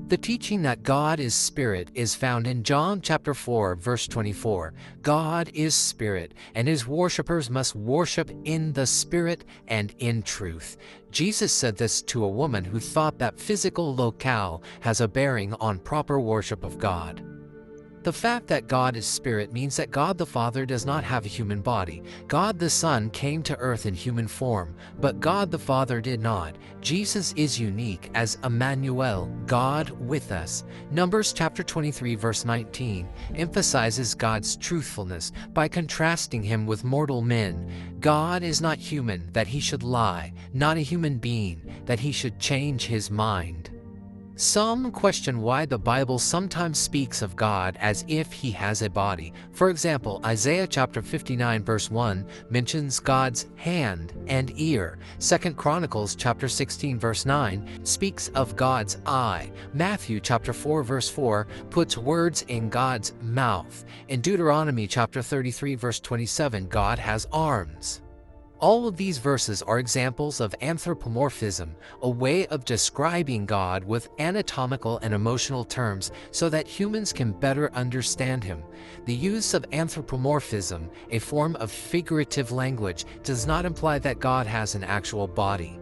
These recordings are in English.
The teaching that God is spirit is found in John chapter 4, verse 24. God is spirit, and his worshippers must worship in the spirit and in truth. Jesus said this to a woman who thought that physical locale has a bearing on proper worship of God. The fact that God is spirit means that God the Father does not have a human body. God the Son came to earth in human form, but God the Father did not. Jesus is unique as Emmanuel, God with us. Numbers chapter 23 verse 19 emphasizes God's truthfulness by contrasting him with mortal men. God is not human that he should lie, not a human being that he should change his mind. Some question why the Bible sometimes speaks of God as if he has a body. For example, Isaiah chapter 59 verse 1 mentions God's hand and ear. 2 Chronicles chapter 16 verse 9 speaks of God's eye. Matthew chapter 4 verse 4 puts words in God's mouth. In Deuteronomy chapter 33 verse 27, God has arms. All of these verses are examples of anthropomorphism, a way of describing God with anatomical and emotional terms so that humans can better understand him. The use of anthropomorphism, a form of figurative language, does not imply that God has an actual body.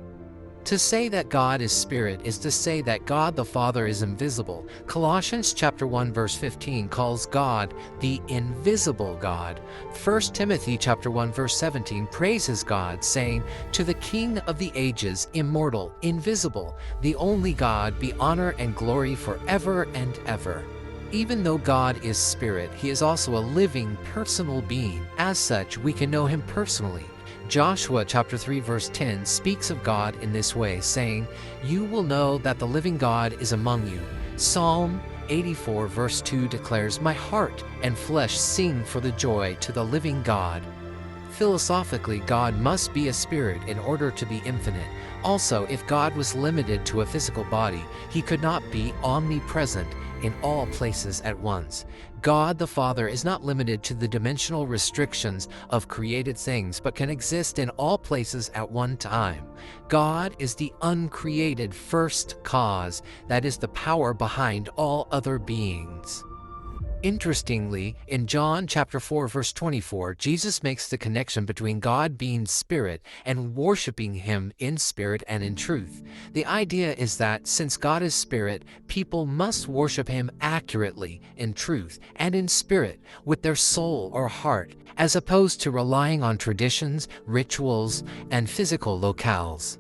To say that God is spirit is to say that God the Father is invisible. Colossians chapter 1 verse 15 calls God the invisible God. 1 Timothy chapter 1 verse 17 praises God, saying, "To the King of the ages, immortal, invisible, the only God, be honor and glory forever and ever." Even though God is spirit, he is also a living, personal being. As such, we can know him personally. Joshua chapter 3 verse 10 speaks of God in this way, saying, "You will know that the living God is among you." Psalm 84 verse 2 declares, "My heart and flesh sing for the joy to the living God." Philosophically, God must be a spirit in order to be infinite. Also, if God was limited to a physical body, he could not be omnipresent in all places at once. God the Father is not limited to the dimensional restrictions of created things, but can exist in all places at one time. God is the uncreated first cause, that is the power behind all other beings. Interestingly, in John chapter 4 verse 24, Jesus makes the connection between God being spirit and worshiping him in spirit and in truth. The idea is that since God is spirit, people must worship him accurately, in truth, and in spirit, with their soul or heart, as opposed to relying on traditions, rituals, and physical locales.